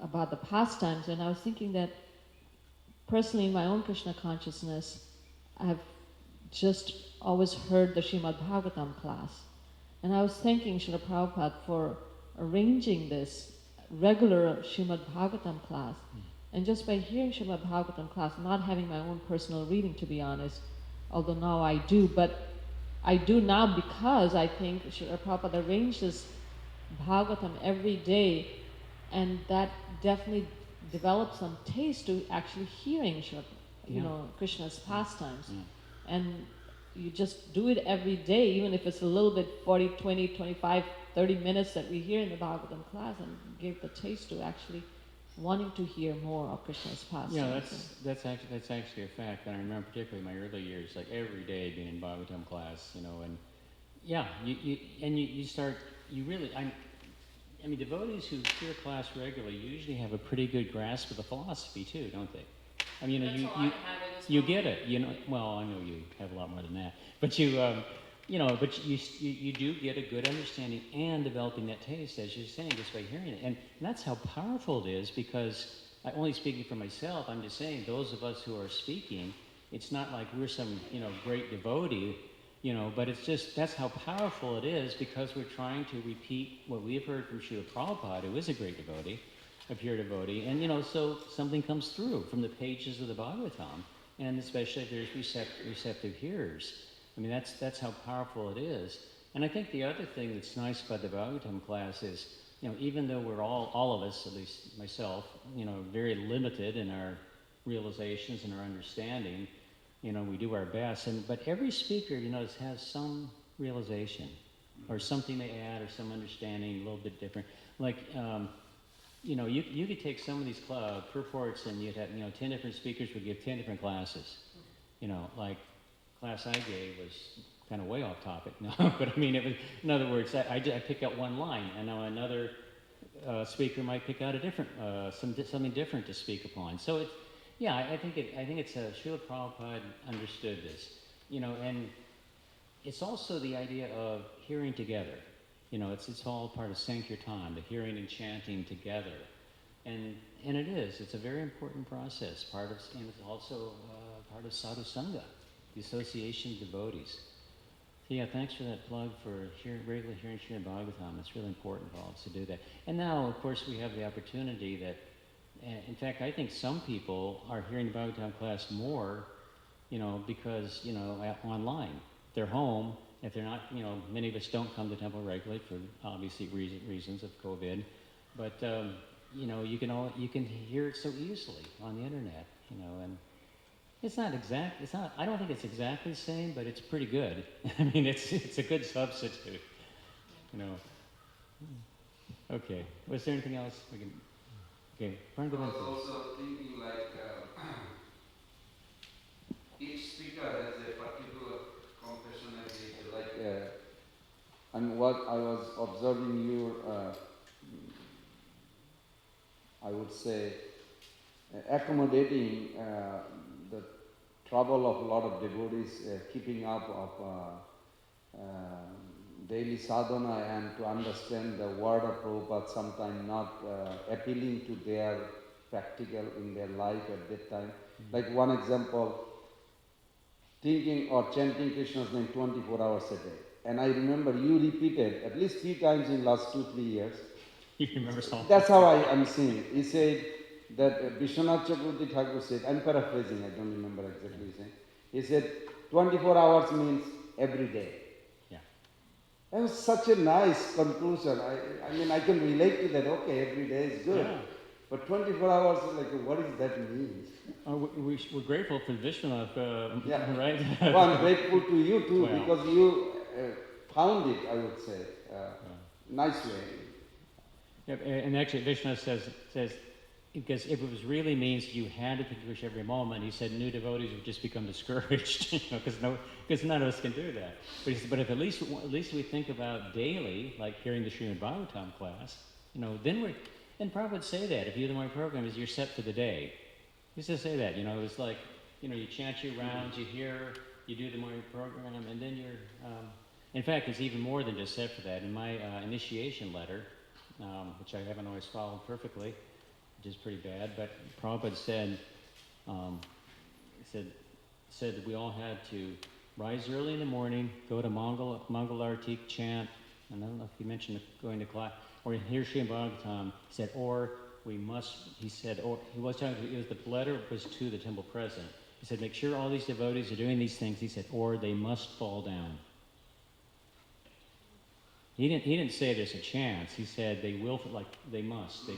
about the pastimes, and I was thinking that personally in my own Krishna consciousness, I've just always heard the Srimad Bhagavatam class. And I was thanking Srila Prabhupada for arranging this regular Srimad Bhagavatam class. And just by hearing Srimad Bhagavatam class, not having my own personal reading to be honest, although now I do, but I do now because I think Srila Prabhupada arranges Bhagavatam every day, and that definitely develops some taste to actually hearing Krishna's pastimes. And you just do it every day, even if it's a little bit 40, 20, 25, 30 minutes that we hear in the Bhagavatam class, and give the taste to actually wanting to hear more of Krishna's pastimes. Yeah, that's actually a fact. And I remember particularly my early years, like every day being in Bhagavatam class, and yeah, you start, you really, I mean, devotees who hear class regularly usually have a pretty good grasp of the philosophy too, don't they? I mean, you get it. Well, I know you have a lot more than that, but you do get a good understanding and developing that taste, as you're saying, just by hearing it, and that's how powerful it is. Because only speaking for myself, I'm just saying those of us who are speaking, it's not like we're some great devotee. But it's just, that's how powerful it is, because we're trying to repeat what we've heard from Srila Prabhupada, who is a great devotee, a pure devotee, and so something comes through from the pages of the Bhagavatam, and especially if there's receptive hearers. I mean, that's how powerful it is. And I think the other thing that's nice about the Bhagavatam class is, even though we're all of us, at least myself, very limited in our realizations and our understanding, we do our best, but every speaker, has some realization, or something they add, or some understanding a little bit different. Like, you could take some of these purports, and you'd have, 10 different speakers would give 10 different classes. Like class I gave was kind of way off topic, but I mean, it was, in other words, I pick out one line, and now another speaker might pick out a different, something different to speak upon. So it's, yeah, I think it's Srila Prabhupada understood this, and it's also the idea of hearing together. It's all part of Sankirtan, the hearing and chanting together, and it is. It's a very important process. And it's also part of Sadhu Sangha, the association of devotees. So yeah, thanks for that plug for regularly hearing Srimad Bhagavatam. It's really important for all of us to do that. And now, of course, we have the opportunity that. In fact, I think some people are hearing the Bhagavatam class more, because, online. They're home. If they're not, many of us don't come to temple regularly for obviously reasons of COVID. But, you can hear it so easily on the internet, and I don't think it's exactly the same, but it's pretty good. I mean, it's a good substitute, Okay, was there anything else we can... Okay, I was also thinking each speaker has a particular confession ability. And what I was observing your, I would say, accommodating the trouble of a lot of devotees keeping up of daily sadhana, and to understand the word of Prabhupada sometimes not appealing to their practical in their life at that time. Like one example, thinking or chanting Krishna's name 24 hours a day. And I remember you repeated at least 3 times in last 2-3 years. You remember something? That's how I am seeing it. He said that Vishwanath Chakravarti Thakur said, I'm paraphrasing, I don't remember exactly saying. He said 24 hours means every day. That was such a nice conclusion. I mean, I can relate to that. Okay, every day is good. Yeah. But 24 hours, what does that mean? We're grateful for Vishwanath, right? Well, I'm grateful to you too, because you found it, I would say, nice way. Yeah, and actually Vishwanath says, because if it was really means you had to think of Krishna every moment, he said new devotees would just become discouraged, because none of us can do that. But he said, but if at least we think about daily, like hearing the Srimad Bhagavatam class, then and Prabhupada would say that if you do the morning program, you're set for the day. He used to say that, it was like, you chant your rounds, you do the morning program, and then you're. In fact, it's even more than just set for that. In my initiation letter, which I haven't always followed perfectly. which is pretty bad. But Prabhupada said, um, said said that we all had to rise early in the morning, go to Mangal Arti, chant, and I don't know if you mentioned going to class, or hear Srimad Bhagavatam. He said, or we must, he said, or he was talking, it was the letter was to the temple president. He said, make sure all these devotees are doing these things. He said, or they must fall down. He didn't say there's a chance. He said they will, like they must.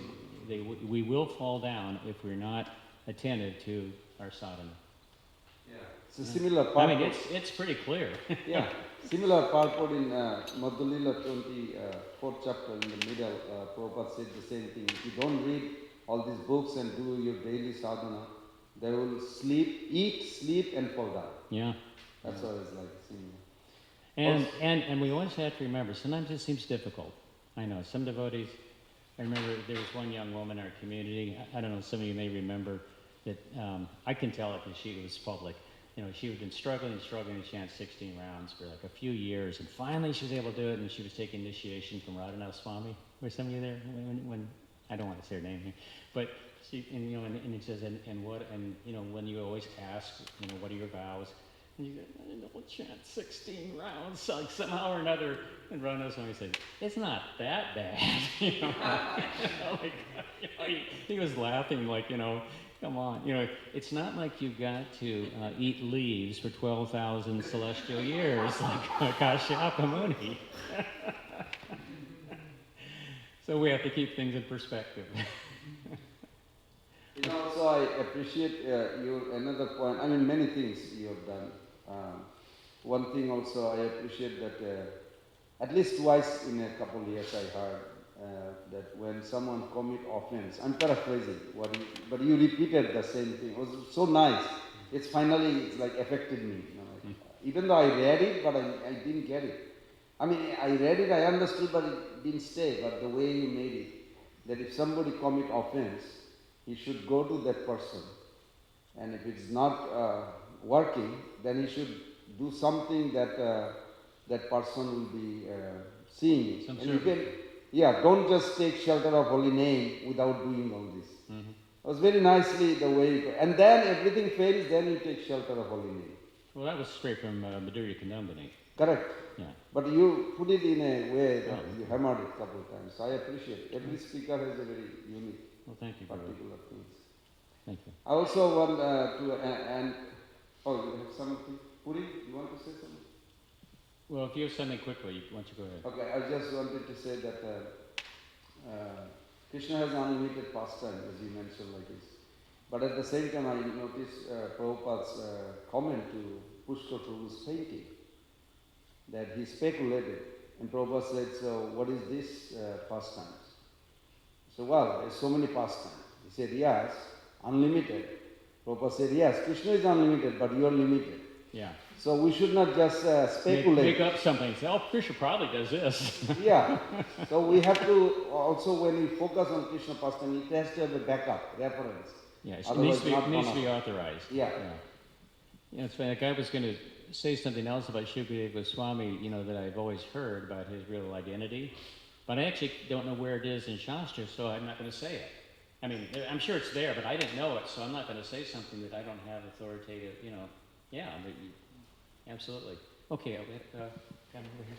We will fall down if we're not attentive to our sadhana. Yeah. So similar I purport. mean, it's pretty clear. Yeah, similar purport in Madhulila 24th chapter in the middle. Prabhupada said the same thing. If you don't read all these books and do your daily sadhana, they will eat, sleep, and fall down. Yeah. That's what it's like. Similar. And we always have to remember, sometimes it seems difficult. I know, some devotees, I remember there was one young woman in our community, I don't know, some of you may remember, that I can tell it because she was public. You know, she had been struggling to chant 16 rounds for like a few years, and finally she was able to do it, and she was taking initiation from Radhanath Swami. Were some of you there when I don't want to say her name here, but she, and, you know, and it says, and what, and you know, when you always ask, you know, what are your vows? And you go, I don't know, we'll chant 16 rounds, like somehow or another. And Radhanath Swami said, it's not that bad. You know, like, you know, he was laughing like, you know, come on. You know, it's not like you've got to eat leaves for 12,000 celestial years like Kashyapa Muni. So we have to keep things in perspective. You know, also I appreciate your another point. I mean, many things you have done. One thing also I appreciate that at least twice in a couple of years I heard that when someone commit offense, I'm paraphrasing, but you repeated the same thing. It was so nice. It's like affected me. You know, even though I read it, but I didn't get it. I mean, I read it, I understood, but it didn't stay. But the way you made it, that if somebody commit offense, he should go to that person, and if it's not working, then he should do something that that person will be seeing it. And you can, don't just take shelter of holy name without doing all this. Mm-hmm. It was very nicely the way, and then everything fails, then you take shelter of holy name. Well, that was straight from Madhurya Kandambini. Correct. Yeah. But you put it in a way that you hammered it a couple of times. So I appreciate it. Every speaker has a very unique, well, thank you, particular things. Thank you. I also want you have something? Puri, you want to say something? Well, if you have something quickly, why don't you go ahead? Okay, I just wanted to say that Krishna has unlimited pastime, as you mentioned like this. But at the same time, I noticed Prabhupada's comment to Pushkar Prabhu's painting, that he speculated. And Prabhupada said, so what is this pastimes? So, well, there's so many pastimes. He said, yes, unlimited. Prabhupada said, yes, Krishna is unlimited, but you are limited. Yeah. So we should not just speculate. Make up something. Say, oh, Krishna probably does this. Yeah. So we have to also, when we focus on Krishna pastime, it has to have a backup, reference. Yeah, it Otherwise needs to be authorized. Yeah. Yeah, it's funny. Like I was going to say something else about Shukadeva Goswami, you know, that I've always heard about his real identity, but I actually don't know where it is in Shastra, so I'm not going to say it. I mean, I'm sure it's there, but I didn't know it, so I'm not going to say something that I don't have authoritative, you know. Yeah, but absolutely. Okay, I'll get come over here.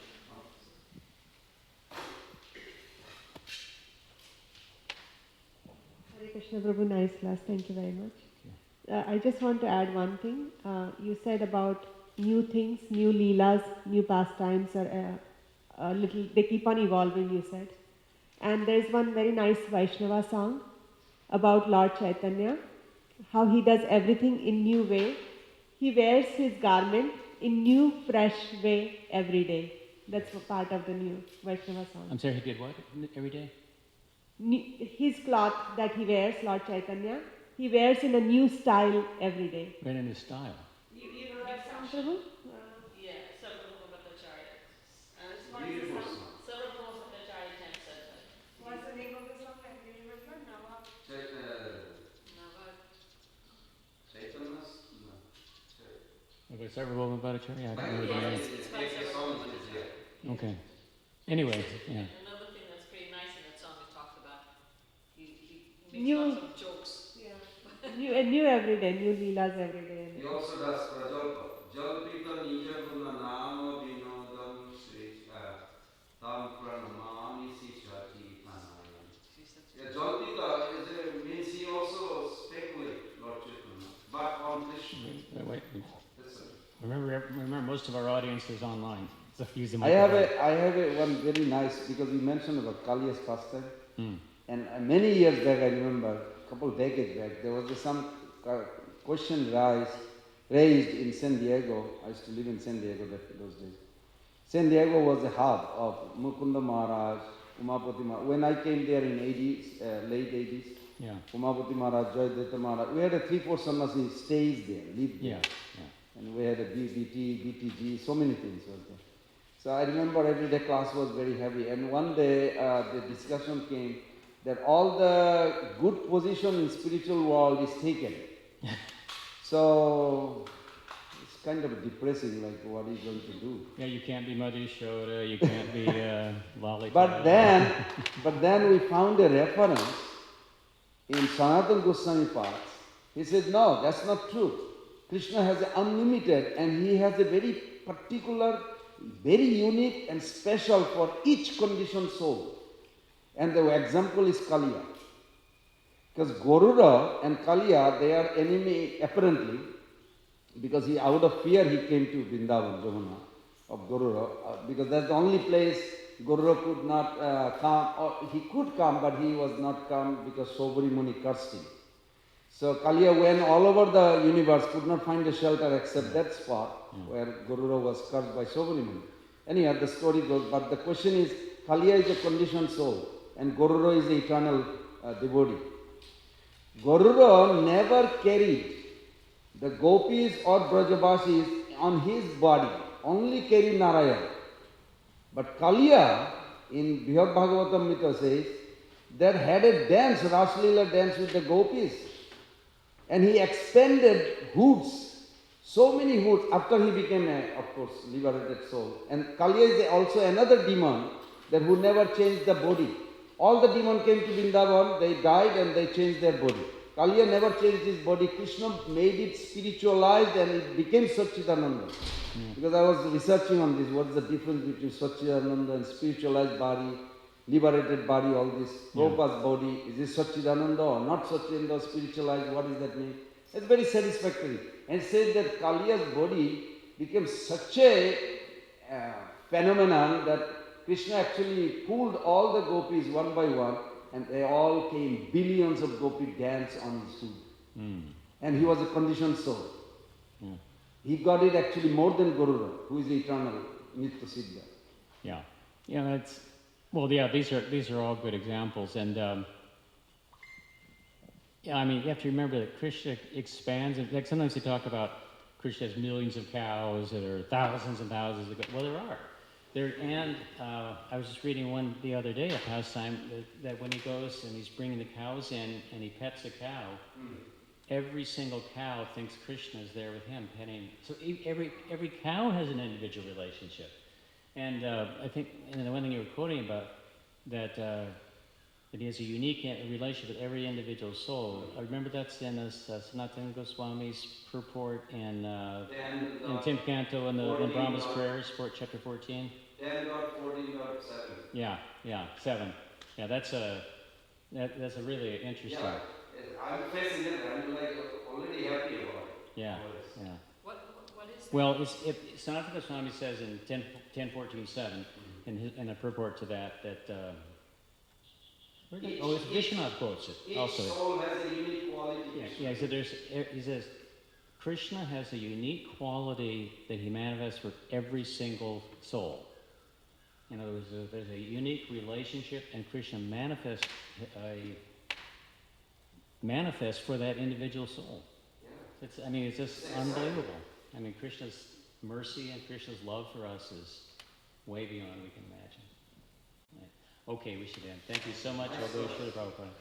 Hare Krishna Prabhu, nice class. Thank you very much. I just want to add one thing. You said about new things, new leelas, new pastimes are they keep on evolving, you said. And there's one very nice Vaishnava song about Lord Chaitanya, how he does everything in new way. He wears his garment in new, fresh way every day. That's part of the new Vaishnava song. I'm sorry, he did what every day? His cloth that he wears, Lord Chaitanya, he wears in a new style every day. Right in his style. You know that song, Prabhu? Yeah, Sarvabhauma Bhattacharya. Beautiful song. Sarvabhauma Bhattacharya 10 says that. What's the name of the song? Can you remember? Nava. Chaitanya's? Okay, Sarvabhauma Bhattacharya. I don't know the name. The song is there. Okay. Anyway, yeah. Another thing that's pretty nice in that song, it talks about he new, new every day, new leelas every day. He also does prajalpa. Jalpita nija guna nama vinodam sri tam pranamami sishati tanaya. Yeah, Jalpita means he also speculate Lord Chaitanya, but on Krishna. Wait. Listen. Remember, most of our audience is online. So use the I have microphone. one very nice, because you mentioned about Kaliya's pastime. Hmm. And many years back, I remember, a couple of decades back, there was some question raised in San Diego. I used to live in San Diego those days. San Diego was a hub of Mukunda Maharaj, Umapati Maharaj. When I came there in 80s, late 80s, Yeah. Umapati Maharaj, Jayadetta Maharaj, we had a 3-4 sannyasis stays there, lived there. Yeah. And we had a BBT, BTG, so many things were there. So I remember every day class was very heavy. And one day the discussion came that all the good position in spiritual world is taken. So it's kind of depressing, like what are you going to do? Yeah, you can't be Mother Yashoda, you can't be Lalita. But then we found a reference in Sanatana Goswami parts. He said, no, that's not true. Krishna has unlimited, and he has a very particular, very unique and special for each conditioned soul. And the example is Kaliya. Because Garuda and Kaliya, they are enemy apparently, because out of fear he came to Vrindavan, Jamuna, of Garuda, because that's the only place Garuda could not come, or he could come, but he was not come because Sobari Muni cursed him. So Kaliya went all over the universe, could not find a shelter except that spot where Garuda was cursed by Sobari Muni. Anyhow, the story goes, but the question is, Kaliya is a conditioned soul, and Garuda is the eternal devotee. Garuda never carried the gopis or Brajavasis on his body, only carried Narayan. But Kaliya in Bhagavad Bhagavatam Mita says, that had a dance, Raslila dance with the gopis. And he expanded hoods, so many hoods, after he became of course, liberated soul. And Kaliya is also another demon that who never changed the body. All the demons came to Vrindavan, they died and they changed their body. Kaliya never changed his body. Krishna made it spiritualized and it became Satchidananda. Because I was researching on this, what is the difference between Satchidananda and spiritualized body, liberated body, all this. Prabhupada's body, is it Satchidananda or not Satchidananda, spiritualized, what does that mean? It's very satisfactory. And it says that Kaliya's body became such a phenomenon that Krishna actually pulled all the gopis one by one, and they all came, billions of gopi dance on his feet. And he was a conditioned soul. He got it actually more than Garuda, who is the eternal Nitya Siddha. Yeah, that's, well, yeah, these are all good examples. And yeah, I mean, you have to remember that Krishna expands, like sometimes they talk about Krishna has millions of cows, or there are thousands and thousands of cows. Well, there are. And I was just reading one the other day, a pastime, that when he goes and he's bringing the cows in and he pets a cow, every single cow thinks Krishna is there with him, petting. So every cow has an individual relationship. And I think, and the one thing you were quoting about, that he has a unique relationship with every individual soul. I remember that's in Sanatana Goswami's purport in Tim Canto in Brahma's Prayers, chapter 14. 10.14.7. Yeah, 7. Yeah, that's a really interesting. Yeah, I'm facing it. I'm like already happy about it. Yeah. What is that? Well, Sanatana Goswami says in 10.14.7 in a purport to that. It's Vishwanath quotes it. Each Also, soul has a unique quality. he says Krishna has a unique quality that he manifests for every single soul. In other words, there's a unique relationship, and Krishna manifests for that individual soul. Yeah. It's just unbelievable. I mean, Krishna's mercy and Krishna's love for us is way beyond we can imagine. Right. Okay, we should end. Thank you so much. I'll go to Srila Prabhupada.